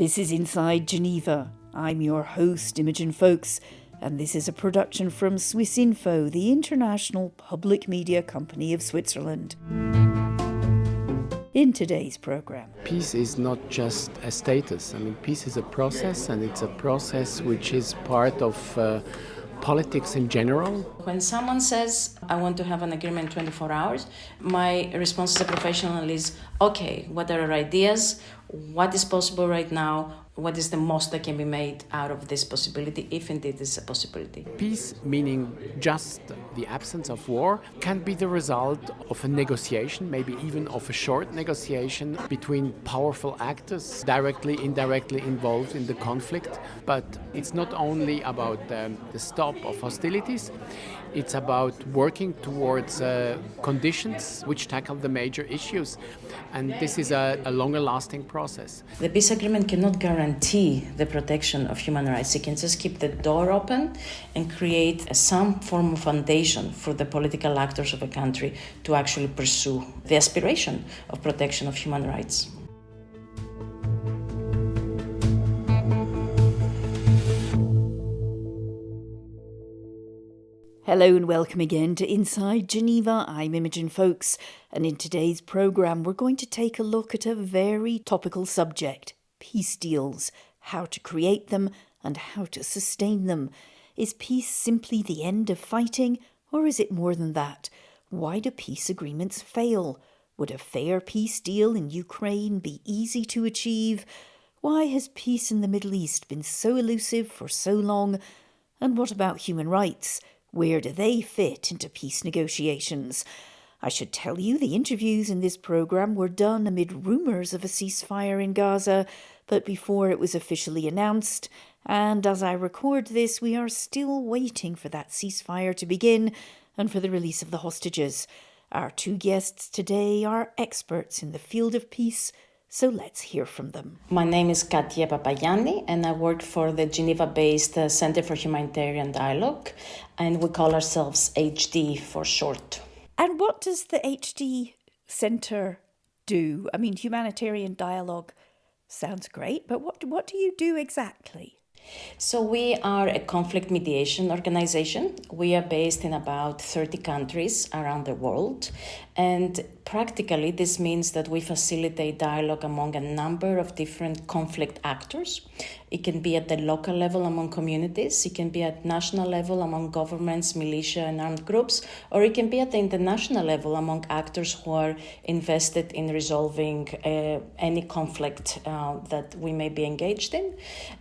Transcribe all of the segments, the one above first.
This is Inside Geneva. I'm your host, Imogen Folks, and this is a production from Swissinfo, the international public media company of Switzerland. In today's programme, peace is not just a status. Peace is a process, and it's a process which is part of politics in general. When someone says, I want to have an agreement in 24 hours, my response as a professional is, okay, what are our ideas? What is possible right now? What is the most that can be made out of this possibility, if indeed it's a possibility? Peace, meaning just the absence of war, can be the result of a negotiation, maybe even of a short negotiation between powerful actors, directly, indirectly involved in the conflict. But it's not only about the stop of hostilities, it's about working towards conditions which tackle the major issues. And this is a longer lasting process. The peace agreement cannot guarantee the protection of human rights. It can just keep the door open and create some form of foundation for the political actors of a country to actually pursue the aspiration of protection of human rights. hello and welcome again to Inside Geneva. I'm Imogen Folks, and in today's programme we're going to take a look at a very topical subject: peace deals, how to create them and how to sustain them. Is peace simply the end of fighting, or is it more than that? Why do peace agreements fail? Would a fair peace deal in Ukraine be easy to achieve? Why has peace in the Middle East been so elusive for so long? And what about human rights? Where do they fit into peace negotiations? I should tell you the interviews in this programme were done amid rumours of a ceasefire in Gaza, but before it was officially announced. And as I record this, we are still waiting for that ceasefire to begin and for the release of the hostages. Our two guests today are experts in the field of peace, so let's hear from them. My name is Katia Papagianni, and I work for the Geneva-based Center for Humanitarian Dialogue, and we call ourselves HD for short. And what does the HD Center do? Humanitarian Dialogue sounds great, but what do you do exactly? So we are a conflict mediation organization. We are based in about 30 countries around the world. And practically, this means that we facilitate dialogue among a number of different conflict actors. It can be at the local level among communities. It can be at national level among governments, militia, and armed groups. Or it can be at the international level among actors who are invested in resolving any conflict that we may be engaged in.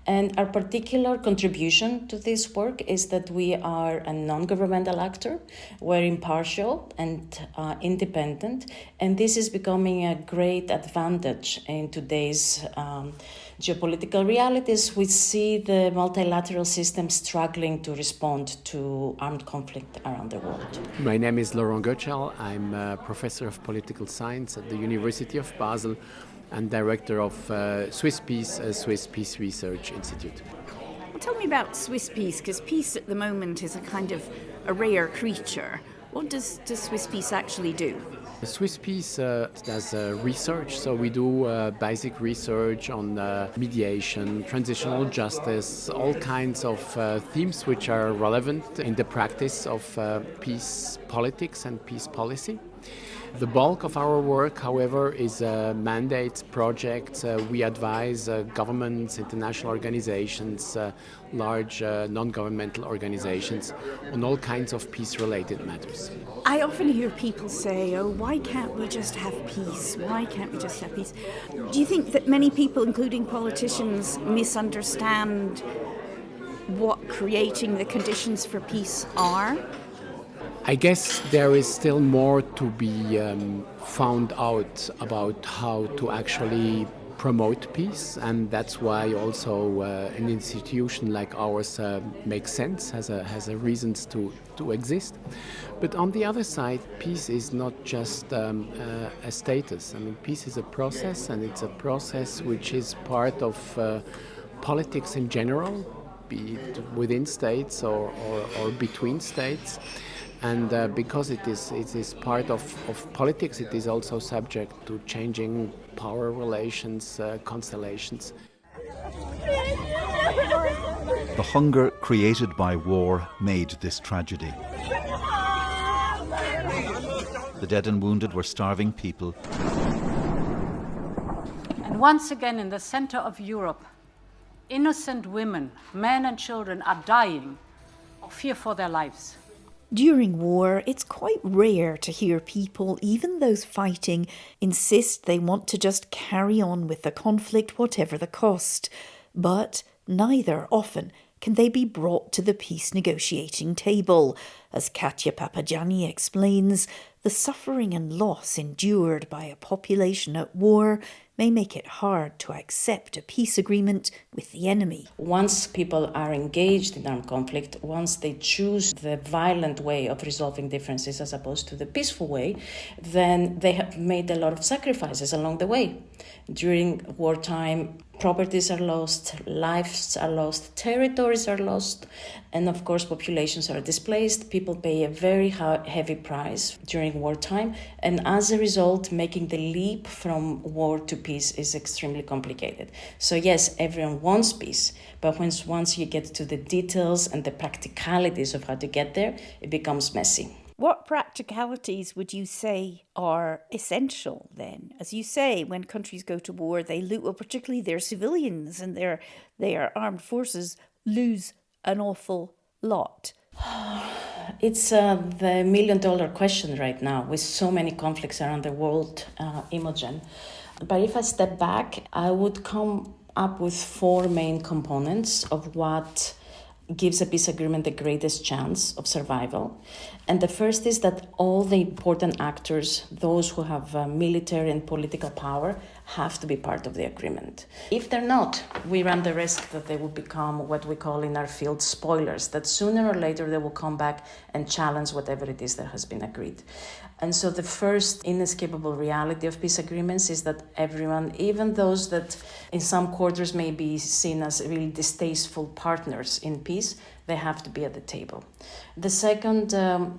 And our particular contribution to this work is that we are a non-governmental actor. We're impartial and independent, and this is becoming a great advantage in today's geopolitical realities. We see the multilateral system struggling to respond to armed conflict around the world. My name is Laurent Goetschel. I'm a professor of political science at the University of Basel and director of Swisspeace, a Swiss Peace Research Institute. Well, tell me about Swisspeace, because peace at the moment is a kind of a rare creature. What does Swisspeace actually do? Swisspeace does research, so we do basic research on mediation, transitional justice, all kinds of themes which are relevant in the practice of peace politics and peace policy. The bulk of our work, however, is mandates, projects. We advise governments, international organizations, large non-governmental organizations on all kinds of peace-related matters. I often hear people say, why can't we just have peace? Why can't we just have peace? Do you think that many people, including politicians, misunderstand what creating the conditions for peace are? I guess there is still more to be found out about how to actually promote peace, and that's why also an institution like ours makes sense, has a reasons to exist. But on the other side, peace is not just a status. Peace is a process, and it's a process which is part of politics in general, be it within states or between states. And because it is part of politics, it is also subject to changing power relations, constellations. The hunger created by war made this tragedy. The dead and wounded were starving people. And once again, in the center of Europe, innocent women, men and children are dying of fear for their lives. During war, it's quite rare to hear people, even those fighting, insist they want to just carry on with the conflict whatever the cost. But neither often can they be brought to the peace negotiating table. As Katia Papagianni explains, the suffering and loss endured by a population at war may make it hard to accept a peace agreement with the enemy. Once people are engaged in armed conflict, once they choose the violent way of resolving differences as opposed to the peaceful way, then they have made a lot of sacrifices along the way. During wartime, properties are lost, lives are lost, territories are lost, and of course populations are displaced. People pay a very heavy price during wartime, and as a result, making the leap from war to peace is extremely complicated. So yes, everyone wants peace, but once you get to the details and the practicalities of how to get there, it becomes messy. What practicalities would you say are essential then? As you say, when countries go to war, they lose, well, particularly their civilians and their armed forces lose an awful lot. It's the million-dollar question right now with so many conflicts around the world, Imogen. But if I step back, I would come up with four main components of what gives a peace agreement the greatest chance of survival. And the first is that all the important actors, those who have military and political power, have to be part of the agreement. If they're not, we run the risk that they will become what we call in our field spoilers, that sooner or later they will come back and challenge whatever it is that has been agreed. And so the first inescapable reality of peace agreements is that everyone, even those that in some quarters may be seen as really distasteful partners in peace, they have to be at the table. The second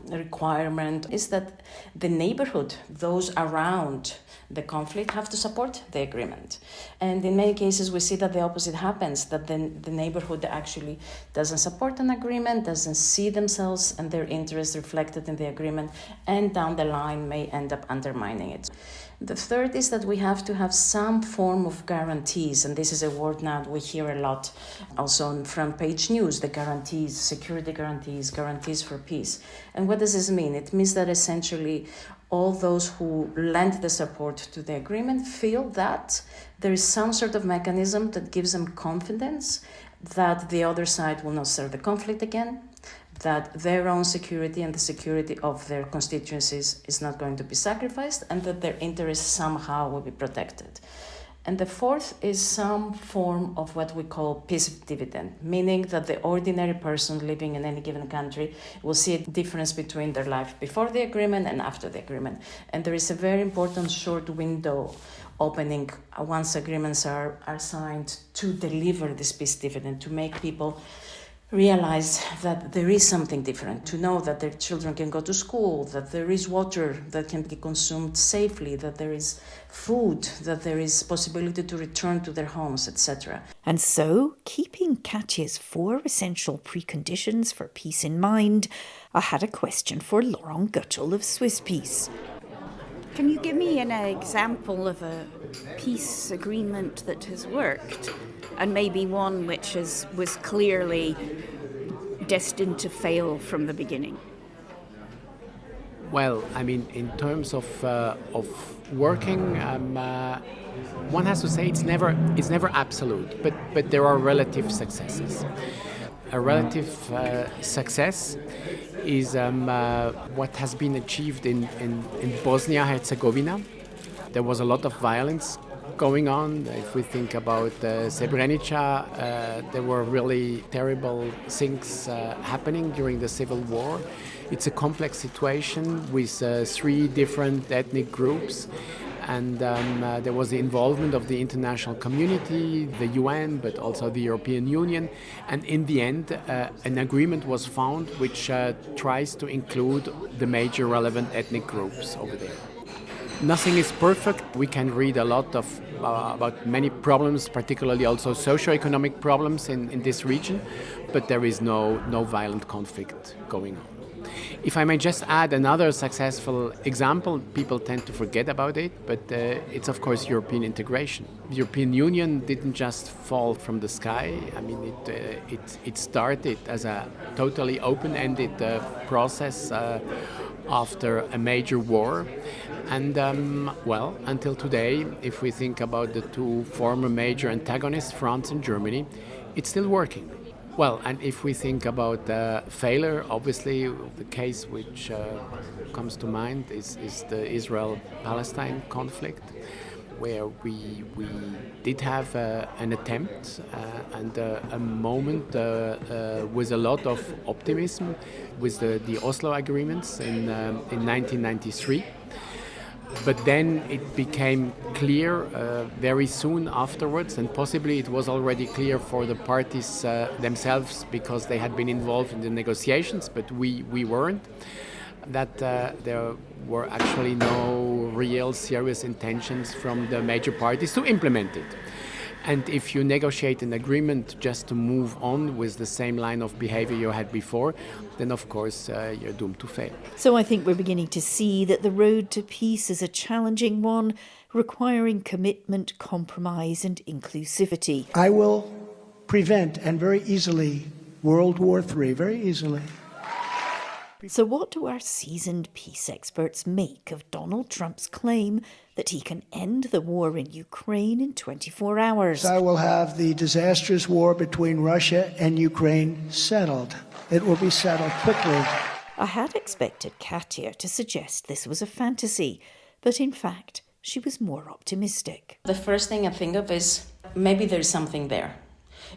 requirement is that the neighborhood, those around the conflict, have to support the agreement. And in many cases, we see that the opposite happens, that the neighborhood actually doesn't support an agreement, doesn't see themselves and their interests reflected in the agreement, and down the line may end up undermining it. The third is that we have to have some form of guarantees, and this is a word now we hear a lot also on front page news, the guarantees, security guarantees, guarantees for peace. And what does this mean? It means that essentially all those who lend the support to the agreement feel that there is some sort of mechanism that gives them confidence that the other side will not serve the conflict again, that their own security and the security of their constituencies is not going to be sacrificed, and that their interests somehow will be protected. And the fourth is some form of what we call peace dividend, meaning that the ordinary person living in any given country will see a difference between their life before the agreement and after the agreement. And there is a very important short window opening once agreements are signed to deliver this peace dividend, to make people realize that there is something different, to know that their children can go to school, that there is water that can be consumed safely, that there is food, that there is possibility to return to their homes, etc. And so, keeping Katia's four essential preconditions for peace in mind, I had a question for Laurent Goetschel of Swisspeace. Can you give me an example of a peace agreement that has worked, and maybe one which was clearly destined to fail from the beginning? Well, I mean, in terms of working, one has to say it's never absolute, but there are relative successes. A relative success is what has been achieved in Bosnia-Herzegovina. There was a lot of violence going on. If we think about Srebrenica, there were really terrible things happening during the civil war. It's a complex situation with three different ethnic groups. And there was the involvement of the international community, the UN, but also the European Union. And in the end, an agreement was found which tries to include the major relevant ethnic groups over there. Nothing is perfect. We can read a lot about many problems, particularly also socio-economic problems in this region, but there is no violent conflict going on. If I may just add another successful example, people tend to forget about it, but it's of course European integration. The European Union didn't just fall from the sky. I mean, it started as a totally open-ended process after a major war. And until today, if we think about the two former major antagonists, France and Germany, it's still working. Well, and if we think about failure, obviously the case which comes to mind is the Israel-Palestine conflict, where we did have an attempt and a moment with a lot of optimism with the Oslo agreements in 1993. But then it became clear very soon afterwards, and possibly it was already clear for the parties themselves because they had been involved in the negotiations, but we weren't, that there were actually no real serious intentions from the major parties to implement it. And if you negotiate an agreement just to move on with the same line of behavior you had before, then of course you're doomed to fail. So I think we're beginning to see that the road to peace is a challenging one, requiring commitment, compromise and inclusivity. I will prevent, and very easily, World War III, very easily. So what do our seasoned peace experts make of Donald Trump's claim that he can end the war in Ukraine in 24 hours? I will have the disastrous war between Russia and Ukraine settled. It will be settled quickly. I had expected Katia to suggest this was a fantasy, but in fact, she was more optimistic. The first thing I think of is maybe there's something there.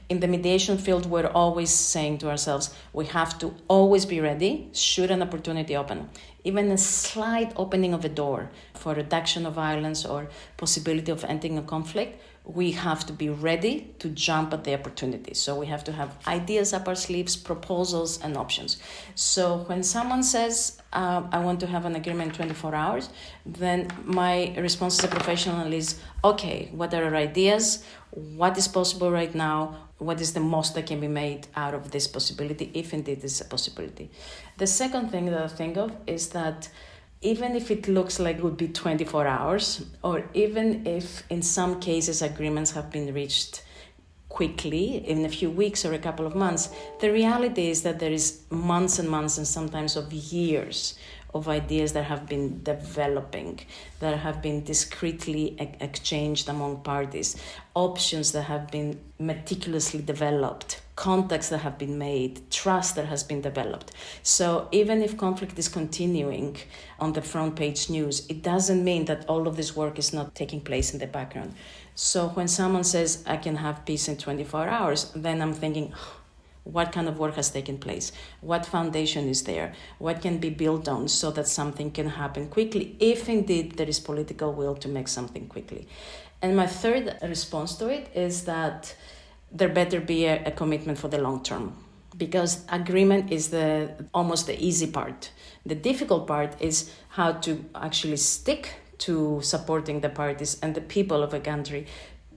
In the mediation field, we're always saying to ourselves, we have to always be ready should an opportunity open. Even a slight opening of a door for reduction of violence or possibility of ending a conflict, we have to be ready to jump at the opportunity. So we have to have ideas up our sleeves, proposals and options. So when someone says, I want to have an agreement in 24 hours, then my response as a professional is, okay, what are our ideas? What is possible right now? What is the most that can be made out of this possibility, if indeed this is a possibility? The second thing that I think of is that even if it looks like it would be 24 hours, or even if in some cases agreements have been reached quickly, in a few weeks or a couple of months, the reality is that there is months and months and sometimes of years of ideas that have been developing, that have been discreetly exchanged among parties, options that have been meticulously developed, contacts that have been made, trust that has been developed. So even if conflict is continuing on the front page news, it doesn't mean that all of this work is not taking place in the background. So when someone says, I can have peace in 24 hours, then I'm thinking, what kind of work has taken place? What foundation is there? What can be built on so that something can happen quickly, if indeed there is political will to make something quickly? And my third response to it is that there better be a commitment for the long term, because agreement is almost the easy part. The difficult part is how to actually stick to supporting the parties and the people of a country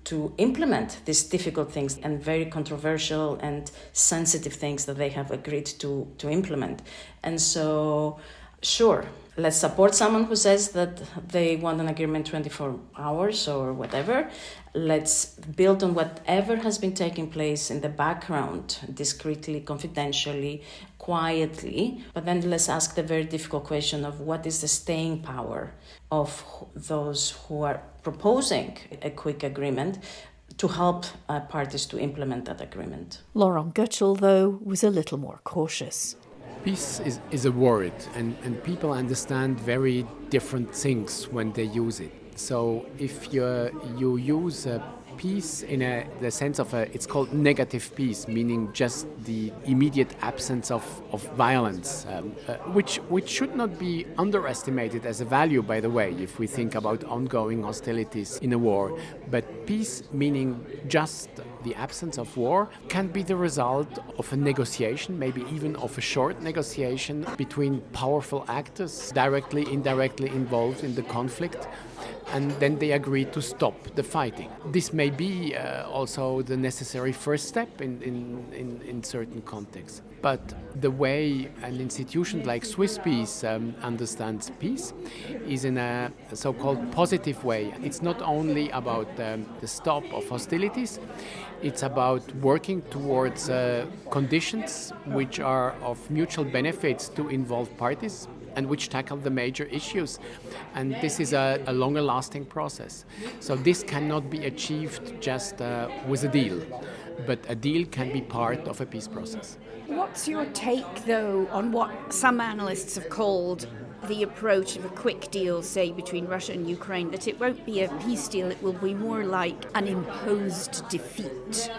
to implement these difficult things and very controversial and sensitive things that they have agreed to implement. And so, sure, let's support someone who says that they want an agreement 24 hours or whatever. Let's build on whatever has been taking place in the background, discreetly, confidentially, quietly. But then let's ask the very difficult question of what is the staying power of those who are proposing a quick agreement to help parties to implement that agreement. Laurent Goetschel, though, was a little more cautious. Peace is a word, and people understand very different things when they use it. So if you use peace in the sense of it's called negative peace, meaning just the immediate absence of violence, which should not be underestimated as a value, by the way, if we think about ongoing hostilities in a war. But peace, meaning just the absence of war, can be the result of a negotiation, maybe even of a short negotiation between powerful actors, directly, indirectly involved in the conflict, and then they agree to stop the fighting. This may be also the necessary first step in certain contexts. But the way an institution like Swisspeace understands peace is in a so-called positive way. It's not only about the stop of hostilities, it's about working towards conditions which are of mutual benefits to involved parties and which tackle the major issues. And this is a longer lasting process. So this cannot be achieved just with a deal, but a deal can be part of a peace process. What's your take, though, on what some analysts have called the approach of a quick deal, say, between Russia and Ukraine, that it won't be a peace deal, it will be more like an imposed defeat?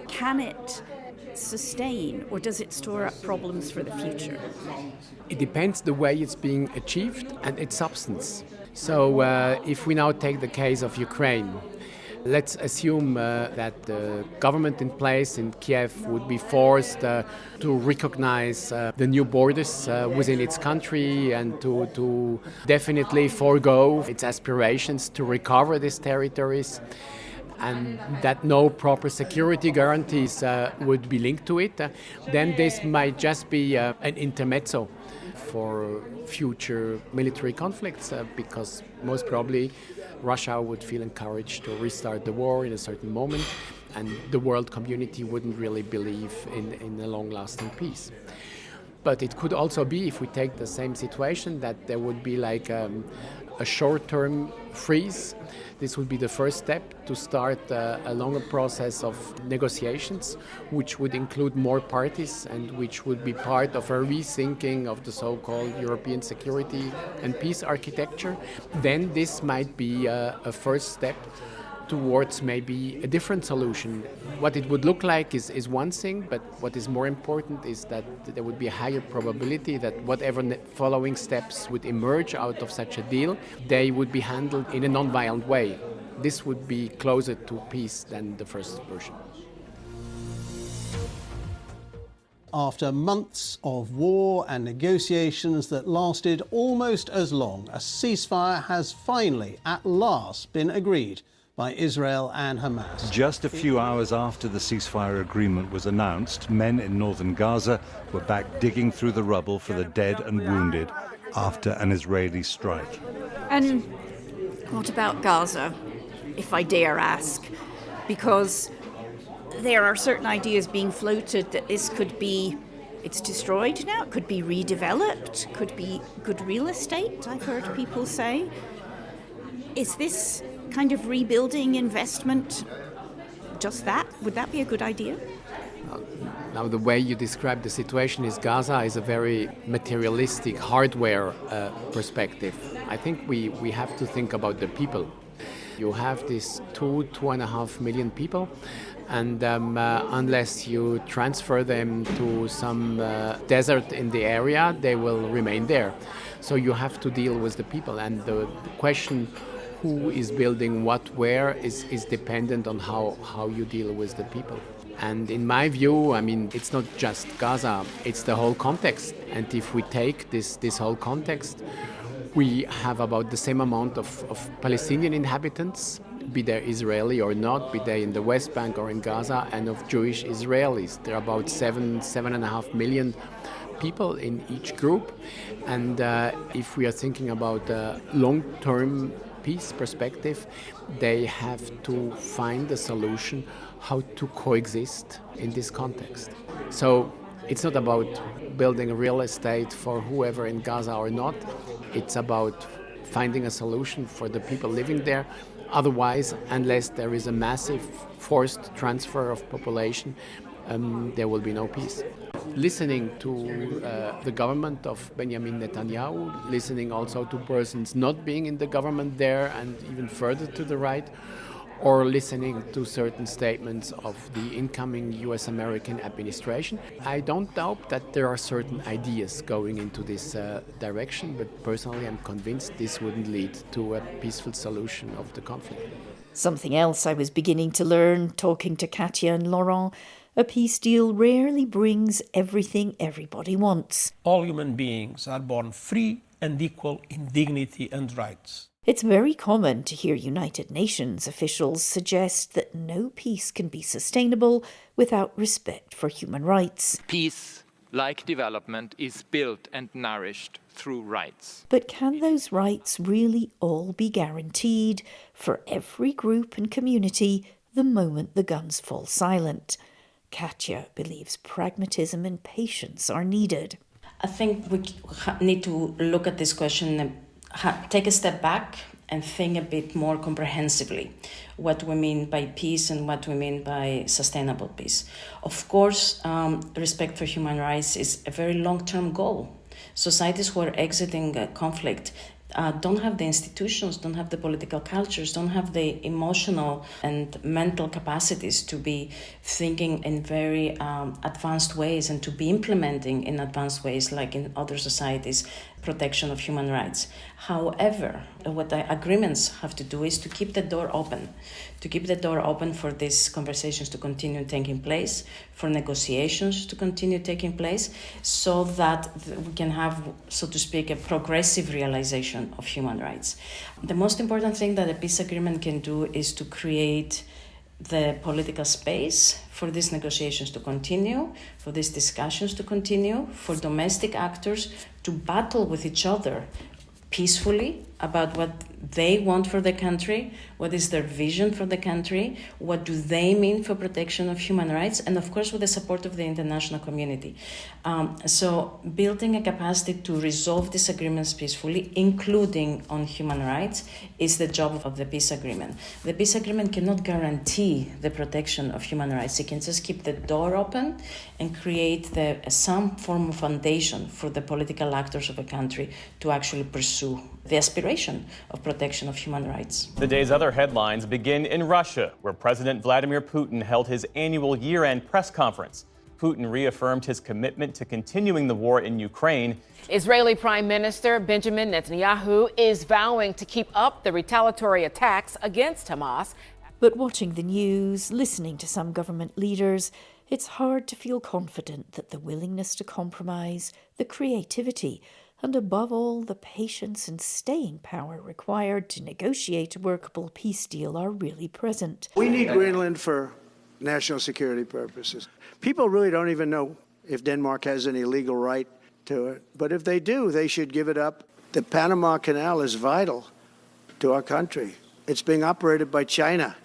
Can it sustain, or does it store up problems for the future? It depends the way it's being achieved and its substance. So if we now take the case of Ukraine, let's assume that the government in place in Kiev would be forced to recognize the new borders within its country and to definitely forego its aspirations to recover these territories, and that no proper security guarantees would be linked to it, then this might just be an intermezzo for future military conflicts, because most probably Russia would feel encouraged to restart the war in a certain moment, and the world community wouldn't really believe in a long-lasting peace. But it could also be, if we take the same situation, that there would be like a short-term freeze. This would be the first step to start a longer process of negotiations, which would include more parties and which would be part of a rethinking of the so-called European security and peace architecture. Then this might be a first step towards maybe a different solution. What it would look like is one thing, but what is more important is that there would be a higher probability that whatever following steps would emerge out of such a deal, they would be handled in a non-violent way. This would be closer to peace than the first version. After months of war and negotiations that lasted almost as long, a ceasefire has finally, at last, been agreed by Israel and Hamas. Just a few hours after the ceasefire agreement was announced, men in northern Gaza were back digging through the rubble for the dead and wounded after an Israeli strike. And what about Gaza, if I dare ask? Because there are certain ideas being floated that this could be, it's destroyed now, it could be redeveloped, could be good real estate, I've heard people say. Is this kind of rebuilding investment just that? Would that be a good idea? Now, the way you describe the situation in Gaza is a very materialistic hardware perspective. I think we have to think about the people. You have these 2.5 million people, and unless you transfer them to some desert in the area, they will remain there. So you have to deal with the people, and the question who is building what where is dependent on how you deal with the people. And in my view, I mean, it's not just Gaza, it's the whole context. And if we take this whole context, we have about the same amount of Palestinian inhabitants, be they Israeli or not, be they in the West Bank or in Gaza, and of Jewish Israelis. There are about 7.5 million people in each group. And if we are thinking about long-term peace perspective, they have to find a solution how to coexist in this context. So it's not about building a real estate for whoever in Gaza or not. It's about finding a solution for the people living there. Otherwise, unless there is a massive forced transfer of population, there will be no peace. listening to the government of Benjamin Netanyahu, listening also to persons not being in the government there and even further to the right, or listening to certain statements of the incoming US-American administration. I don't doubt that there are certain ideas going into this direction, but personally I'm convinced this wouldn't lead to a peaceful solution of the conflict. Something else I was beginning to learn talking to Katia and Laurent: a peace deal rarely brings everything everybody wants. All human beings are born free and equal in dignity and rights. It's very common to hear United Nations officials suggest that no peace can be sustainable without respect for human rights. Peace, like development, is built and nourished through rights. But can those rights really all be guaranteed for every group and community the moment the guns fall silent? Katia believes pragmatism and patience are needed. I think we need to look at this question, take a step back and think a bit more comprehensively what we mean by peace and what we mean by sustainable peace. Of course, respect for human rights is a very long-term goal. Societies who are exiting conflict don't have the institutions, don't have the political cultures, don't have the emotional and mental capacities to be thinking in very advanced ways and to be implementing in advanced ways like in other societies protection of human rights. However, what the agreements have to do is to keep the door open for these conversations to continue taking place, for negotiations to continue taking place, so that we can have, so to speak, a progressive realization of human rights. The most important thing that a peace agreement can do is to create the political space for these negotiations to continue, for these discussions to continue, for domestic actors to battle with each other peacefully about what they want for the country, what is their vision for the country, what do they mean for protection of human rights, and of course with the support of the international community. So building a capacity to resolve disagreements peacefully, including on human rights, is the job of the peace agreement. The peace agreement cannot guarantee the protection of human rights. It can just keep the door open and create some form of foundation for the political actors of a country to actually pursue the aspiration of protection of human rights. The day's other headlines begin in Russia, where President Vladimir Putin held his annual year-end press conference. Putin reaffirmed his commitment to continuing the war in Ukraine. Israeli Prime Minister Benjamin Netanyahu is vowing to keep up the retaliatory attacks against Hamas. But watching the news, listening to some government leaders, it's hard to feel confident that the willingness to compromise, the creativity, and above all, the patience and staying power required to negotiate a workable peace deal are really present. We need Greenland for national security purposes. People really don't even know if Denmark has any legal right to it. But if they do, they should give it up. The Panama Canal is vital to our country. It's being operated by China.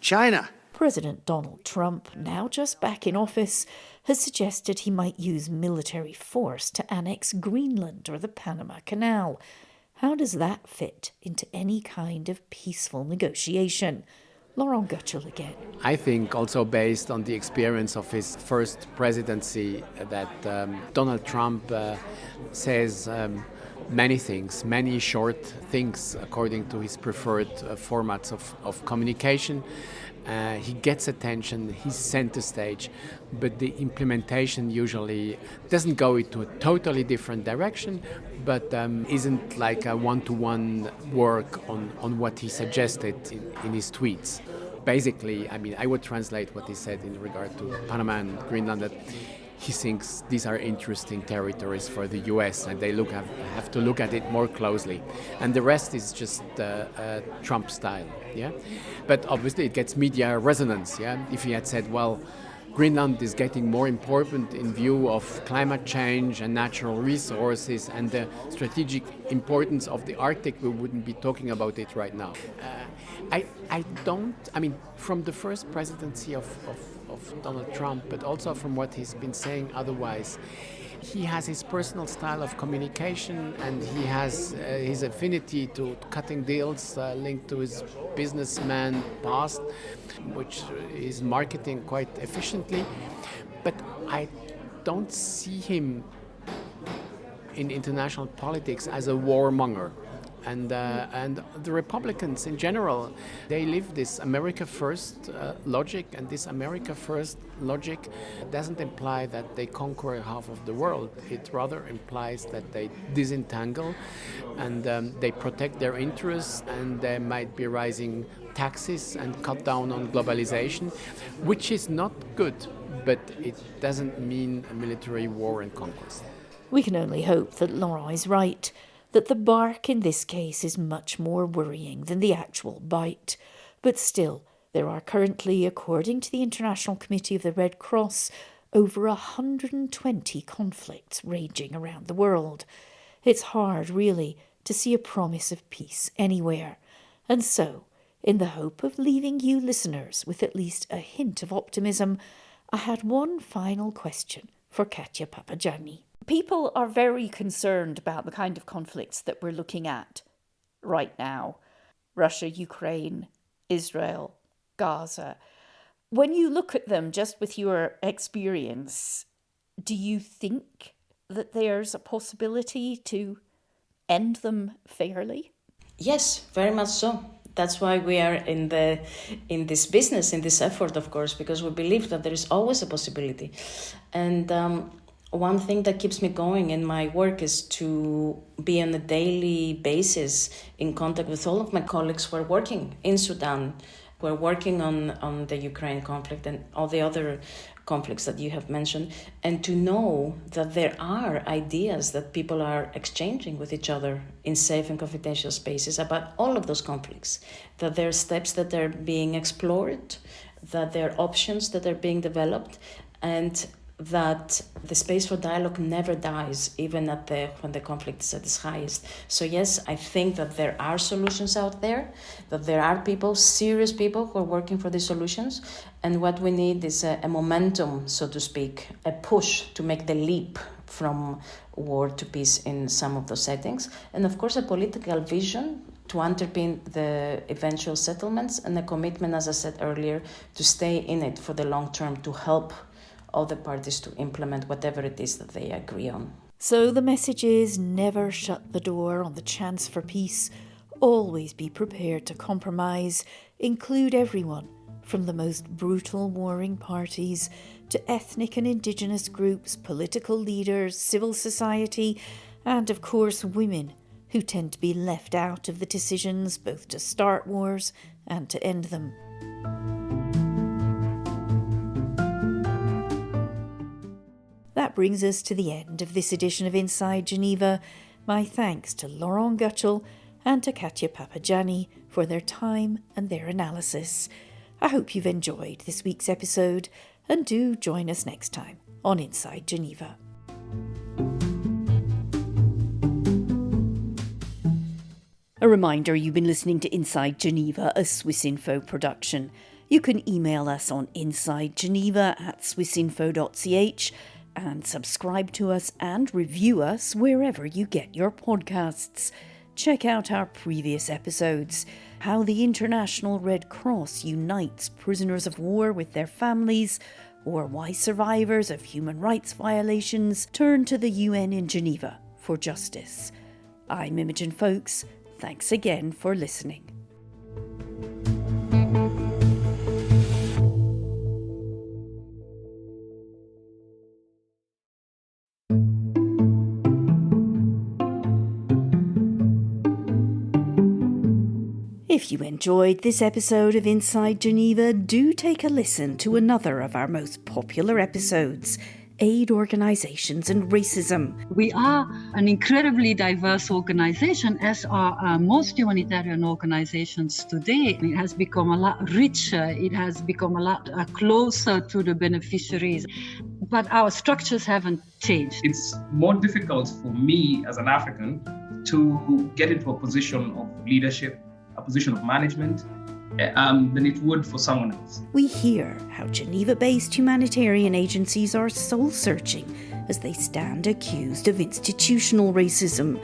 China! President Donald Trump, now just back in office, has suggested he might use military force to annex Greenland or the Panama Canal. How does that fit into any kind of peaceful negotiation? Laurent Goetschel again. I think also based on the experience of his first presidency that Donald Trump says many things, many short things according to his preferred formats of communication. He gets attention, he's center stage, but the implementation usually doesn't go into a totally different direction, but isn't like a one-to-one work on what he suggested in his tweets. Basically, I mean, I would translate what he said in regard to Panama and Greenland, that he thinks these are interesting territories for the US and they have to look at it more closely. And the rest is just Trump style, yeah? But obviously it gets media resonance, yeah? If he had said, well, Greenland is getting more important in view of climate change and natural resources and the strategic importance of the Arctic, we wouldn't be talking about it right now. I mean, from the first presidency of Donald Trump, but also from what he's been saying otherwise, he has his personal style of communication and he has his affinity to cutting deals linked to his businessman past, which is marketing quite efficiently. But I don't see him in international politics as a warmonger. And the Republicans in general, they live this America First logic, and this America First logic doesn't imply that they conquer half of the world. It rather implies that they disentangle and they protect their interests, and they might be raising taxes and cut down on globalization, which is not good, but it doesn't mean a military war and conquest. We can only hope that Laurent is right, that the bark in this case is much more worrying than the actual bite. But still, there are currently, according to the International Committee of the Red Cross, over 120 conflicts raging around the world. It's hard, really, to see a promise of peace anywhere. And so, in the hope of leaving you listeners with at least a hint of optimism, I had one final question for Katia Papagianni. People are very concerned about the kind of conflicts that we're looking at right now. Russia, Ukraine, Israel, Gaza. When you look at them just with your experience, do you think that there's a possibility to end them fairly? Yes, very much so. That's why we are in this business, in this effort, of course, because we believe that there is always a possibility. And one thing that keeps me going in my work is to be on a daily basis in contact with all of my colleagues who are working in Sudan, who are working on the Ukraine conflict and all the other conflicts that you have mentioned, and to know that there are ideas that people are exchanging with each other in safe and confidential spaces about all of those conflicts, that there are steps that are being explored, that there are options that are being developed, and that the space for dialogue never dies, even when the conflict is at its highest. So yes, I think that there are solutions out there, that there are people, serious people, who are working for these solutions. And what we need is a momentum, so to speak, a push to make the leap from war to peace in some of those settings. And of course, a political vision to underpin the eventual settlements, and a commitment, as I said earlier, to stay in it for the long term, to help all the parties to implement whatever it is that they agree on. So the message is never shut the door on the chance for peace. Always be prepared to compromise. Include everyone, from the most brutal warring parties to ethnic and indigenous groups, political leaders, civil society, and of course women, who tend to be left out of the decisions both to start wars and to end them. That brings us to the end of this edition of Inside Geneva. My thanks to Laurent Goetschel and to Katia Papagianni for their time and their analysis. I hope you've enjoyed this week's episode, and do join us next time on Inside Geneva. A reminder, you've been listening to Inside Geneva, a Swissinfo production. You can email us on insidegeneva@swissinfo.ch and subscribe to us and review us wherever you get your podcasts. Check out our previous episodes, how the International Red Cross unites prisoners of war with their families, or why survivors of human rights violations turn to the UN in Geneva for justice. I'm Imogen Folks. Thanks again for listening. If you enjoyed this episode of Inside Geneva, do take a listen to another of our most popular episodes, Aid Organizations and Racism. We are an incredibly diverse organization, as are most humanitarian organizations today. It has become a lot richer, it has become a lot closer to the beneficiaries, but our structures haven't changed. It's more difficult for me as an African to get into a position of leadership, a position of management, than it would for someone else. We hear how Geneva-based humanitarian agencies are soul-searching as they stand accused of institutional racism.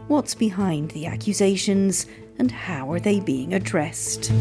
What's behind the accusations, and how are they being addressed?